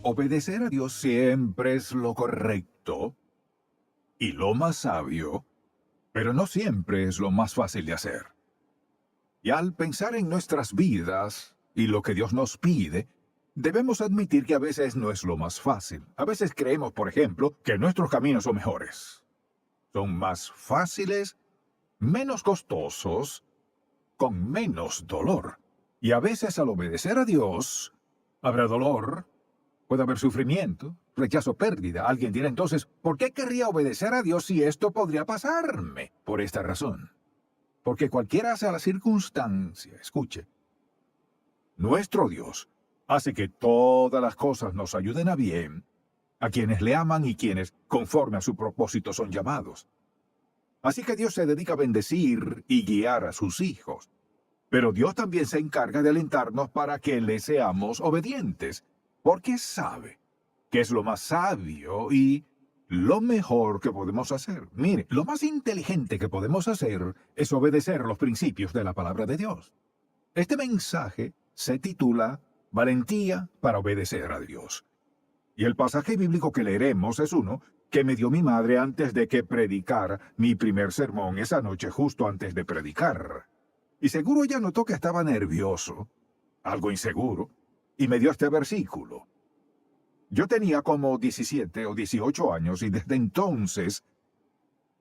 Obedecer a Dios siempre es lo correcto y lo más sabio, pero no siempre es lo más fácil de hacer. Y al pensar en nuestras vidas y lo que Dios nos pide, debemos admitir que a veces no es lo más fácil. A veces creemos, por ejemplo, que nuestros caminos son mejores. Son más fáciles, menos costosos, con menos dolor. Y a veces al obedecer a Dios, habrá dolor, puede haber sufrimiento, rechazo, pérdida. Alguien dirá entonces, ¿por qué querría obedecer a Dios si esto podría pasarme? Por esta razón. Porque cualquiera sea la circunstancia, escuche, nuestro Dios hace que todas las cosas nos ayuden a bien, a quienes le aman y quienes, conforme a su propósito, son llamados. Así que Dios se dedica a bendecir y guiar a sus hijos. Pero Dios también se encarga de alentarnos para que le seamos obedientes, porque sabe que es lo más sabio y lo mejor que podemos hacer. Mire, lo más inteligente que podemos hacer es obedecer los principios de la palabra de Dios. Este mensaje se titula Valentía para obedecer a Dios. Y el pasaje bíblico que leeremos es uno que me dio mi madre antes de que predicara mi primer sermón esa noche justo antes de predicar. Y seguro ella notó que estaba nervioso, algo inseguro, y me dio este versículo. Yo tenía como 17 o 18 años y desde entonces,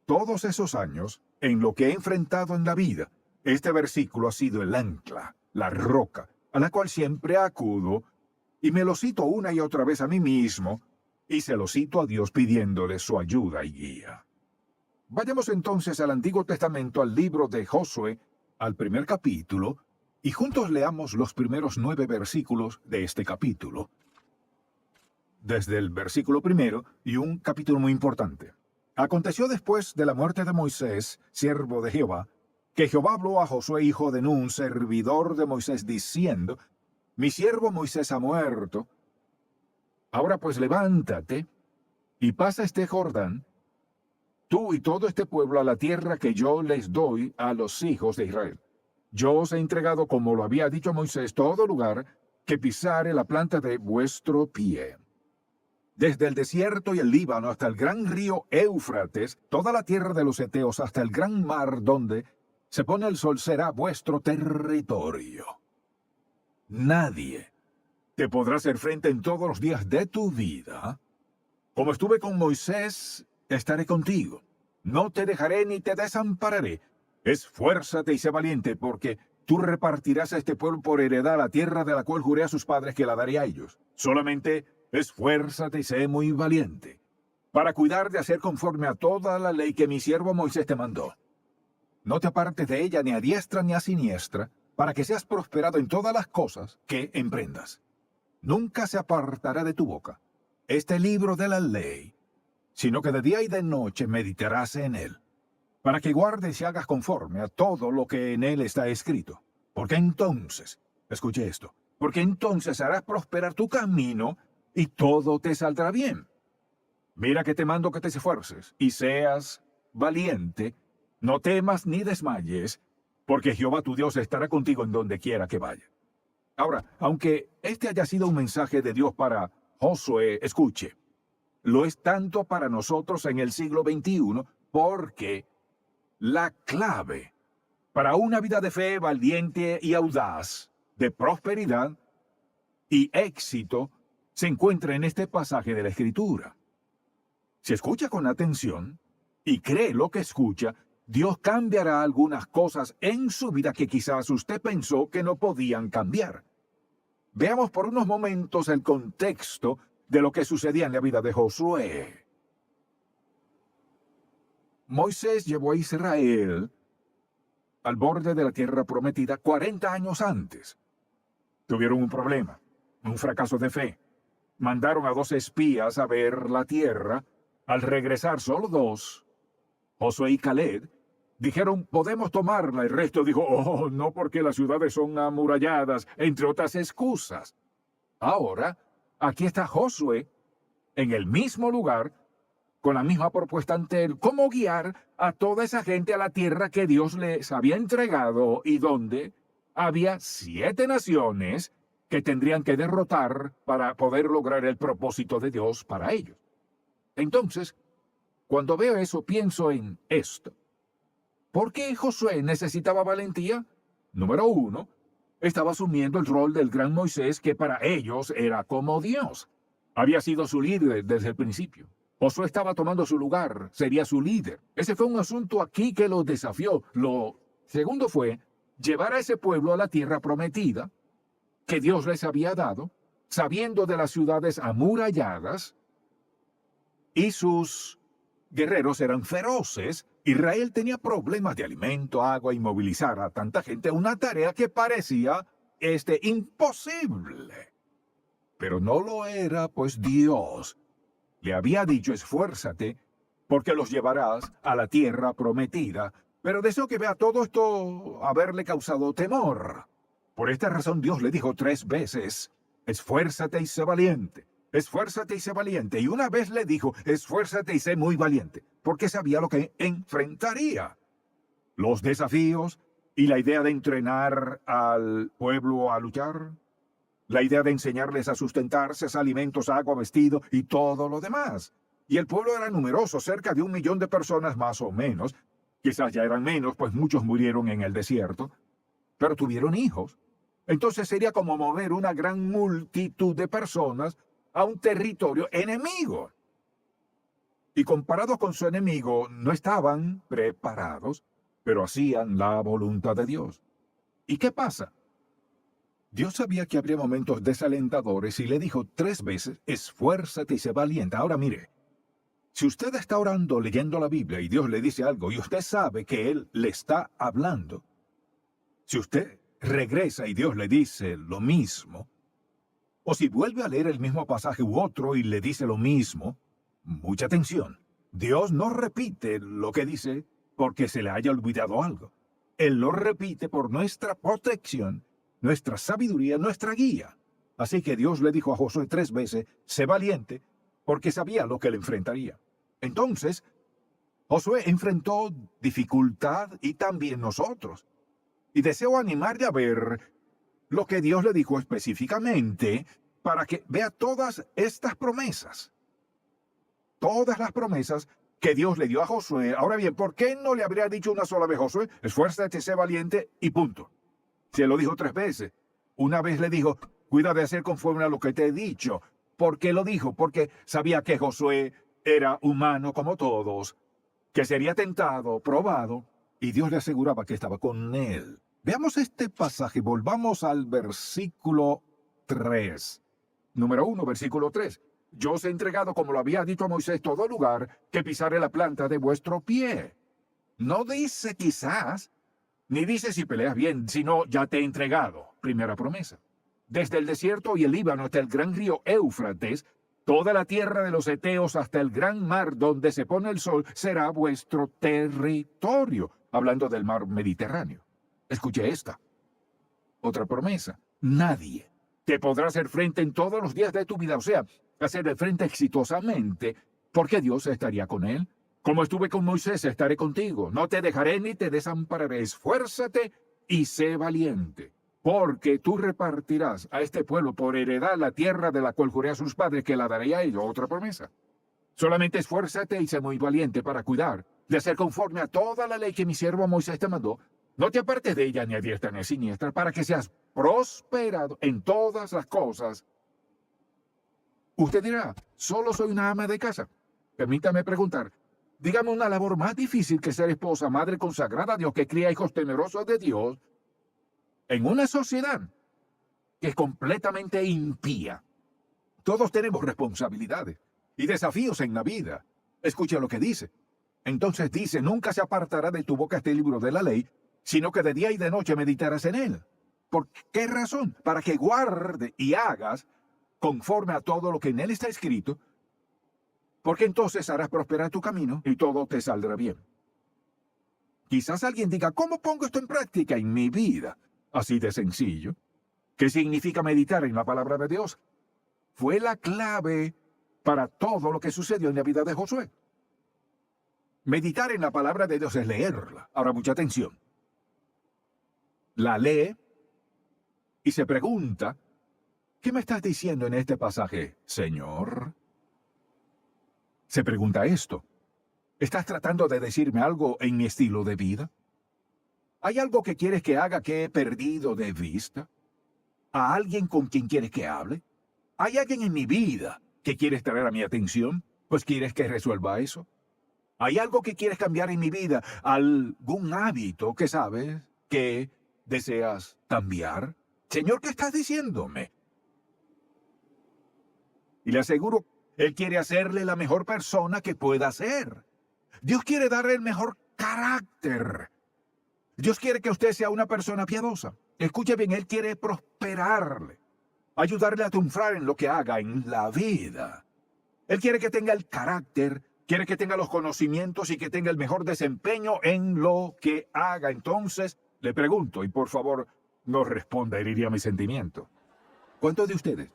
todos esos años, en lo que he enfrentado en la vida, este versículo ha sido el ancla, la roca, a la cual siempre acudo, y me lo cito una y otra vez a mí mismo, y se lo cito a Dios pidiéndole su ayuda y guía. Vayamos entonces al Antiguo Testamento, al libro de Josué, al primer capítulo, y juntos leamos los primeros 9 versículos de este capítulo. Desde el versículo 1, y un capítulo muy importante. Aconteció después de la muerte de Moisés, siervo de Jehová, que Jehová habló a Josué, hijo de Nun, servidor de Moisés, diciendo, mi siervo Moisés ha muerto. Ahora pues levántate y pasa este Jordán, tú y todo este pueblo, a la tierra que yo les doy a los hijos de Israel. Yo os he entregado, como lo había dicho Moisés, todo lugar que pisare la planta de vuestro pie. Desde el desierto y el Líbano hasta el gran río Éufrates, toda la tierra de los heteos hasta el gran mar donde se pone el sol será vuestro territorio. Nadie te podrá hacer frente en todos los días de tu vida. Como estuve con Moisés, estaré contigo. No te dejaré ni te desampararé. Esfuérzate y sé valiente, porque tú repartirás a este pueblo por heredad la tierra de la cual juré a sus padres que la daré a ellos. Solamente esfuérzate y sé muy valiente, para cuidar de hacer conforme a toda la ley que mi siervo Moisés te mandó. No te apartes de ella ni a diestra ni a siniestra, para que seas prosperado en todas las cosas que emprendas. Nunca se apartará de tu boca este libro de la ley, sino que de día y de noche meditarás en él, para que guardes y hagas conforme a todo lo que en él está escrito. Porque entonces, escuche esto, porque entonces harás prosperar tu camino y todo te saldrá bien. Mira que te mando que te esfuerces y seas valiente, no temas ni desmayes, porque Jehová tu Dios estará contigo en donde quiera que vaya. Ahora, aunque este haya sido un mensaje de Dios para Josué, escuche, lo es tanto para nosotros en el siglo XXI, porque la clave para una vida de fe valiente y audaz, de prosperidad y éxito, se encuentra en este pasaje de la Escritura. Si escucha con atención y cree lo que escucha, Dios cambiará algunas cosas en su vida que quizás usted pensó que no podían cambiar. Veamos por unos momentos el contexto de lo que sucedía en la vida de Josué. Moisés llevó a Israel al borde de la tierra prometida 40 años antes. Tuvieron un problema, un fracaso de fe. Mandaron a 2 espías a ver la tierra. Al regresar solo 2, Josué y Caleb, dijeron, podemos tomarla. El resto dijo, oh, no, porque las ciudades son amuralladas, entre otras excusas. Ahora, aquí está Josué, en el mismo lugar, con la misma propuesta ante él, cómo guiar a toda esa gente a la tierra que Dios les había entregado y donde había 7 naciones que tendrían que derrotar para poder lograr el propósito de Dios para ellos. Entonces, cuando veo eso, pienso en esto. ¿Por qué Josué necesitaba valentía? Número uno, estaba asumiendo el rol del gran Moisés, que para ellos era como Dios. Había sido su líder desde el principio. Josué estaba tomando su lugar, sería su líder. Ese fue un asunto aquí que lo desafió. Lo segundo fue llevar a ese pueblo a la tierra prometida que Dios les había dado, sabiendo de las ciudades amuralladas, y sus guerreros eran feroces. Israel tenía problemas de alimento, agua y movilizar a tanta gente, una tarea que parecía imposible. Pero no lo era, pues Dios le había dicho: esfuérzate, porque los llevarás a la tierra prometida. Pero deseo que vea todo esto haberle causado temor. Por esta razón Dios le dijo 3 veces: esfuérzate y sé valiente. Esfuérzate y sé valiente. Y una vez le dijo: esfuérzate y sé muy valiente, porque sabía lo que enfrentaría. Los desafíos y la idea de entrenar al pueblo a luchar. La idea de enseñarles a sustentarse, alimentos, agua, vestido y todo lo demás. Y el pueblo era numeroso, cerca de 1 millón de personas más o menos. Quizás ya eran menos, pues muchos murieron en el desierto. Pero tuvieron hijos. Entonces sería como mover una gran multitud de personas a un territorio enemigo. Y comparados con su enemigo, no estaban preparados, pero hacían la voluntad de Dios. ¿Y qué pasa? Dios sabía que habría momentos desalentadores y le dijo 3 veces: esfuérzate y sé valiente. Ahora mire, si usted está orando, leyendo la Biblia, y Dios le dice algo, y usted sabe que Él le está hablando, si usted regresa y Dios le dice lo mismo, o si vuelve a leer el mismo pasaje u otro y le dice lo mismo, mucha atención. Dios no repite lo que dice porque se le haya olvidado algo. Él lo repite por nuestra protección, nuestra sabiduría, nuestra guía. Así que Dios le dijo a Josué 3 veces: sé valiente, porque sabía lo que le enfrentaría. Entonces, Josué enfrentó dificultad y también nosotros. Y deseo animarle a ver lo que Dios le dijo específicamente para que vea todas estas promesas. Todas las promesas que Dios le dio a Josué. Ahora bien, ¿por qué no le habría dicho una sola vez: Josué, esfuérzate, sé valiente y punto? Se lo dijo 3 veces. Una vez le dijo: cuida de hacer conforme a lo que te he dicho. ¿Por qué lo dijo? Porque sabía que Josué era humano como todos, que sería tentado, probado, y Dios le aseguraba que estaba con él. Veamos este pasaje. Volvamos al versículo 3. Número 1, versículo 3. Yo os he entregado, como lo había dicho a Moisés, todo lugar que pisare la planta de vuestro pie. No dice quizás, ni dice si peleas bien, sino ya te he entregado. Primera promesa. Desde el desierto y el Líbano hasta el gran río Éufrates, toda la tierra de los heteos hasta el gran mar donde se pone el sol será vuestro territorio. Hablando del mar Mediterráneo. Escuche esta. Otra promesa. Nadie te podrá hacer frente en todos los días de tu vida. O sea, hacer el frente exitosamente, porque Dios estaría con él. Como estuve con Moisés, estaré contigo. No te dejaré ni te desampararé. Esfuérzate y sé valiente, porque tú repartirás a este pueblo por heredad la tierra de la cual juré a sus padres que la daré a ellos. Otra promesa. Solamente esfuérzate y sé muy valiente para cuidar de hacer conforme a toda la ley que mi siervo Moisés te mandó. No te apartes de ella ni a diestra ni a siniestra, para que seas prosperado en todas las cosas. Usted dirá: solo soy una ama de casa. Permítame preguntar, dígame una labor más difícil que ser esposa, madre consagrada a Dios, que cría hijos temerosos de Dios, en una sociedad que es completamente impía. Todos tenemos responsabilidades y desafíos en la vida. Escucha lo que dice. Entonces dice: nunca se apartará de tu boca este libro de la ley, sino que de día y de noche meditarás en él. ¿Por qué razón? Para que guarde y hagas conforme a todo lo que en él está escrito, porque entonces harás prosperar tu camino y todo te saldrá bien. Quizás alguien diga: ¿cómo pongo esto en práctica en mi vida? Así de sencillo. ¿Qué significa meditar en la palabra de Dios? Fue la clave para todo lo que sucedió en la vida de Josué. Meditar en la palabra de Dios es leerla. Ahora, mucha atención. La lee y se pregunta: ¿Qué me estás diciendo en este pasaje, Señor? Se pregunta esto. ¿Estás tratando de decirme algo en mi estilo de vida? ¿Hay algo que quieres que haga que he perdido de vista? ¿A alguien con quien quieres que hable? ¿Hay alguien en mi vida que quieres traer a mi atención? Pues quieres que resuelva eso. ¿Hay algo que quieres cambiar en mi vida? ¿Algún hábito que sabes que deseas cambiar? Señor, ¿qué estás diciéndome? Y le aseguro, Él quiere hacerle la mejor persona que pueda ser. Dios quiere darle el mejor carácter. Dios quiere que usted sea una persona piadosa. Escuche bien, Él quiere prosperarle, ayudarle a triunfar en lo que haga en la vida. Él quiere que tenga el carácter, quiere que tenga los conocimientos y que tenga el mejor desempeño en lo que haga. Entonces, le pregunto, y por favor, no responda, heriría mi sentimiento. ¿Cuántos de ustedes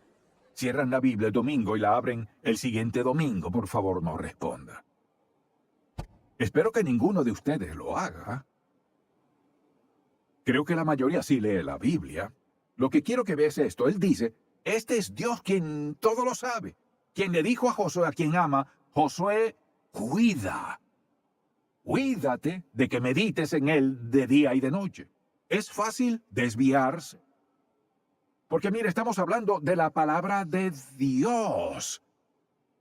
cierran la Biblia el domingo y la abren el siguiente domingo? Por favor, no responda. Espero que ninguno de ustedes lo haga. Creo que la mayoría sí lee la Biblia. Lo que quiero que veas es esto. Él dice, este es Dios quien todo lo sabe. Quien le dijo a Josué, a quien ama, Josué, cuídate de que medites en él de día y de noche. Es fácil desviarse. Porque mire, estamos hablando de la palabra de Dios.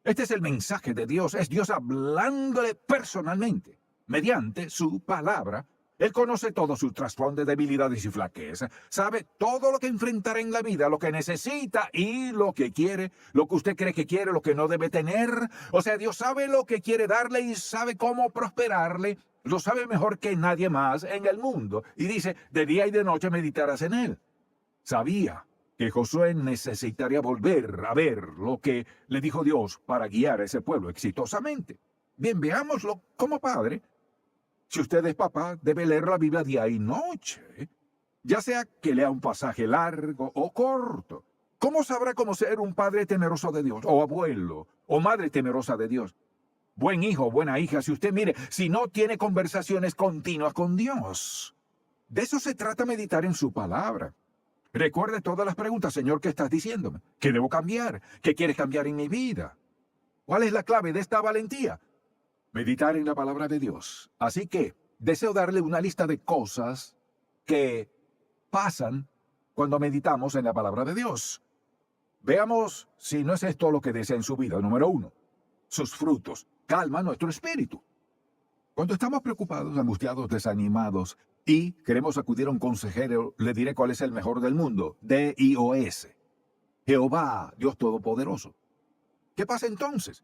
Este es el mensaje de Dios. Es Dios hablándole personalmente, mediante su palabra. Él conoce todo su trasfondo de debilidades y flaquezas. Sabe todo lo que enfrentará en la vida, lo que necesita y lo que quiere, lo que usted cree que quiere, lo que no debe tener. O sea, Dios sabe lo que quiere darle y sabe cómo prosperarle. Lo sabe mejor que nadie más en el mundo. Y dice, de día y de noche meditarás en él. Sabía que Josué necesitaría volver a ver lo que le dijo Dios para guiar a ese pueblo exitosamente. Bien, veámoslo como padre. Si usted es papá, debe leer la Biblia día y noche, ya sea que lea un pasaje largo o corto. ¿Cómo sabrá cómo ser un padre temeroso de Dios, o abuelo, o madre temerosa de Dios? Buen hijo, buena hija, si usted mire, si no tiene conversaciones continuas con Dios. De eso se trata meditar en su palabra. Recuerde todas las preguntas, Señor, ¿qué estás diciéndome? ¿Qué debo cambiar? ¿Qué quieres cambiar en mi vida? ¿Cuál es la clave de esta valentía? Meditar en la palabra de Dios. Así que deseo darle una lista de cosas que pasan cuando meditamos en la palabra de Dios. Veamos si no es esto lo que desea en su vida. Número 1, sus frutos. Calma nuestro espíritu. Cuando estamos preocupados, angustiados, desanimados y queremos acudir a un consejero, le diré cuál es el mejor del mundo. Dios. Jehová, Dios Todopoderoso. ¿Qué pasa entonces?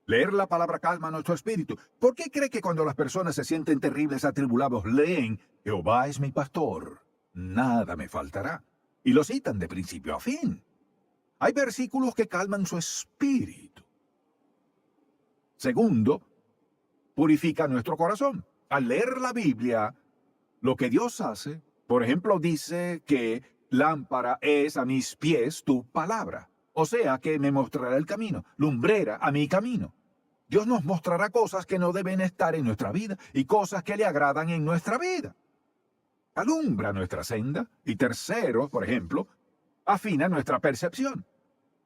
Leer la palabra calma nuestro espíritu. ¿Por qué cree que cuando las personas se sienten terribles, atribulados, leen, Jehová es mi pastor, nada me faltará? Y lo citan de principio a fin. Hay versículos que calman su espíritu. Segundo, purifica nuestro corazón. Al leer la Biblia, lo que Dios hace, por ejemplo, dice que lámpara es a mis pies tu palabra. O sea que me mostrará el camino, lumbrera a mi camino. Dios nos mostrará cosas que no deben estar en nuestra vida y cosas que le agradan en nuestra vida. Alumbra nuestra senda. Y tercero, por ejemplo, afina nuestra percepción.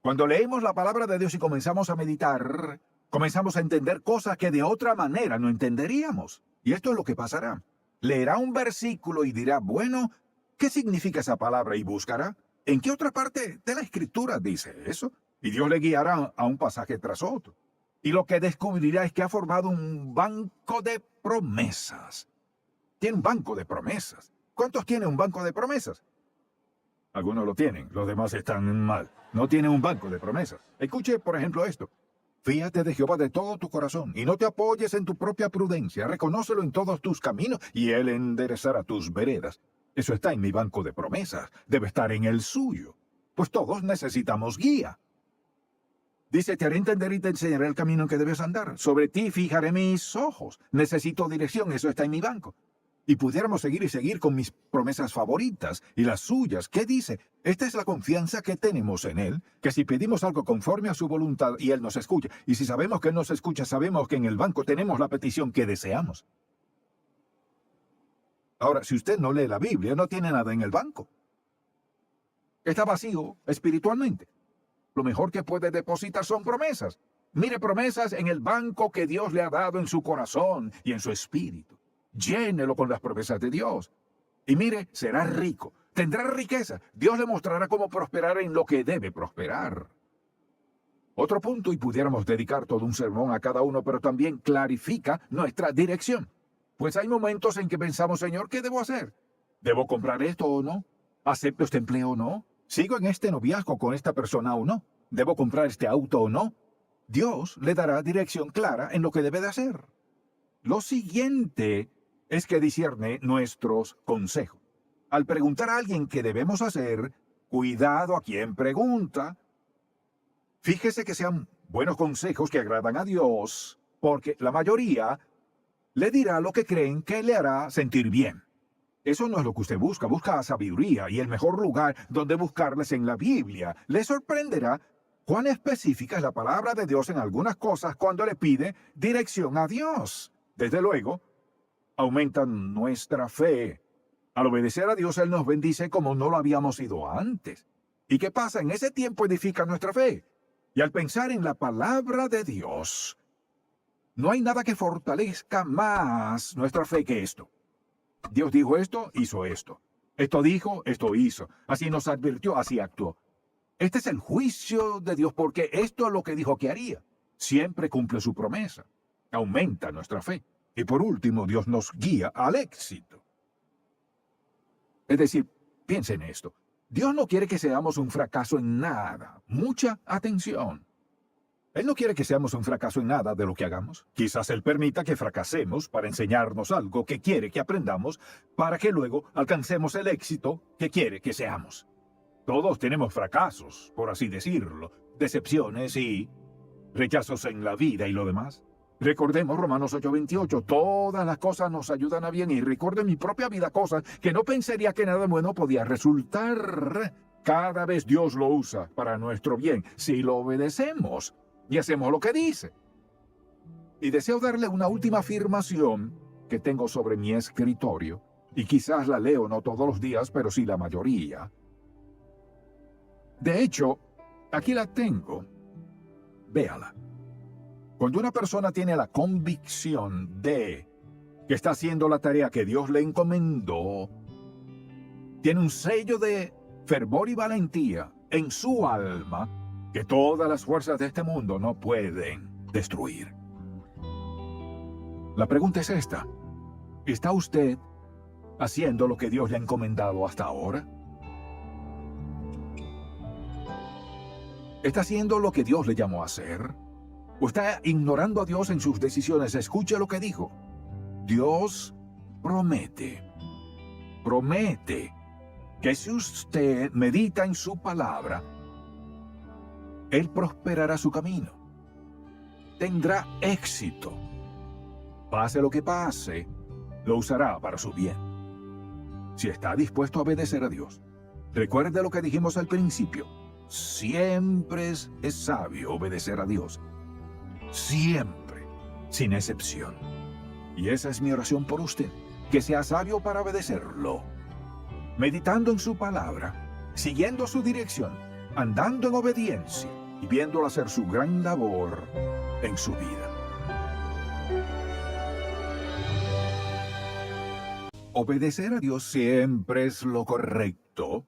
Cuando leemos la palabra de Dios y comenzamos a meditar, comenzamos a entender cosas que de otra manera no entenderíamos. Y esto es lo que pasará. Leerá un versículo y dirá, bueno, ¿qué significa esa palabra? Y buscará. ¿En qué otra parte de la Escritura dice eso? Y Dios le guiará a un pasaje tras otro. Y lo que descubrirá es que ha formado un banco de promesas. Tiene un banco de promesas. ¿Cuántos tienen un banco de promesas? Algunos lo tienen, los demás están mal. No tienen un banco de promesas. Escuche, por ejemplo, esto. Fíate de Jehová de todo tu corazón y no te apoyes en tu propia prudencia. Reconócelo en todos tus caminos y Él enderezará tus veredas. Eso está en mi banco de promesas. Debe estar en el suyo. Pues todos necesitamos guía. Dice, te haré entender y te enseñaré el camino en que debes andar. Sobre ti fijaré mis ojos. Necesito dirección. Eso está en mi banco. Y pudiéramos seguir y seguir con mis promesas favoritas y las suyas. ¿Qué dice? Esta es la confianza que tenemos en Él, que si pedimos algo conforme a su voluntad y Él nos escucha, y si sabemos que Él nos escucha, sabemos que en el banco tenemos la petición que deseamos. Ahora, si usted no lee la Biblia, no tiene nada en el banco. está vacío espiritualmente. Lo mejor que puede depositar son promesas. Mire, promesas en el banco que Dios le ha dado en su corazón y en su espíritu. Llénelo con las promesas de Dios. Y mire, será rico, tendrá riqueza. Dios le mostrará cómo prosperar en lo que debe prosperar. Otro punto, y pudiéramos dedicar todo un sermón a cada uno, pero también clarifica nuestra dirección. Pues hay momentos en que pensamos, Señor, ¿qué debo hacer? ¿Debo comprar esto o no? ¿Acepto este empleo o no? ¿Sigo en este noviazgo con esta persona o no? ¿Debo comprar este auto o no? Dios le dará dirección clara en lo que debe de hacer. Lo siguiente es que discierne nuestros consejos. Al preguntar a alguien qué debemos hacer, cuidado a quien pregunta. Fíjese que sean buenos consejos que agradan a Dios, porque la mayoría le dirá lo que creen que le hará sentir bien. Eso no es lo que usted busca. Busca sabiduría, y el mejor lugar donde buscarla es en la Biblia. Le sorprenderá cuán específica es la palabra de Dios en algunas cosas cuando le pide dirección a Dios. Desde luego, aumenta nuestra fe. Al obedecer a Dios, Él nos bendice como no lo habíamos sido antes. ¿Y qué pasa? En ese tiempo edifica nuestra fe. Y al pensar en la palabra de Dios, no hay nada que fortalezca más nuestra fe que esto. Dios dijo esto, hizo esto. Esto dijo, esto hizo. Así nos advirtió, así actuó. Este es el juicio de Dios, porque esto es lo que dijo que haría. Siempre cumple su promesa. Aumenta nuestra fe. Y por último, Dios nos guía al éxito. Es decir, piensa en esto. Dios no quiere que seamos un fracaso en nada. Mucha atención. Él no quiere que seamos un fracaso en nada de lo que hagamos. Quizás Él permita que fracasemos para enseñarnos algo que quiere que aprendamos, para que luego alcancemos el éxito que quiere que seamos. Todos tenemos fracasos, por así decirlo, decepciones y rechazos en la vida y lo demás. Recordemos Romanos 8:28, todas las cosas nos ayudan a bien, y recuerdo en mi propia vida cosas que no pensaría que nada bueno podía resultar. Cada vez Dios lo usa para nuestro bien, si lo obedecemos y hacemos lo que dice. Y deseo darle una última afirmación que tengo sobre mi escritorio, y quizás la leo no todos los días, pero sí la mayoría. De hecho, aquí la tengo. Véala. Cuando una persona tiene la convicción de que está haciendo la tarea que Dios le encomendó, tiene un sello de fervor y valentía en su alma que todas las fuerzas de este mundo no pueden destruir. La pregunta es esta: ¿está usted haciendo lo que Dios le ha encomendado hasta ahora? ¿Está haciendo lo que Dios le llamó a hacer? ¿O está ignorando a Dios en sus decisiones? Escuche lo que dijo. Dios promete que si usted medita en su palabra, Él prosperará su camino. Tendrá éxito. Pase lo que pase, lo usará para su bien. Si está dispuesto a obedecer a Dios. Recuerde lo que dijimos al principio. Siempre es sabio obedecer a Dios. Siempre, sin excepción. Y esa es mi oración por usted, que sea sabio para obedecerlo, meditando en su palabra, siguiendo su dirección, andando en obediencia y viéndolo hacer su gran labor en su vida. Obedecer a Dios siempre es lo correcto.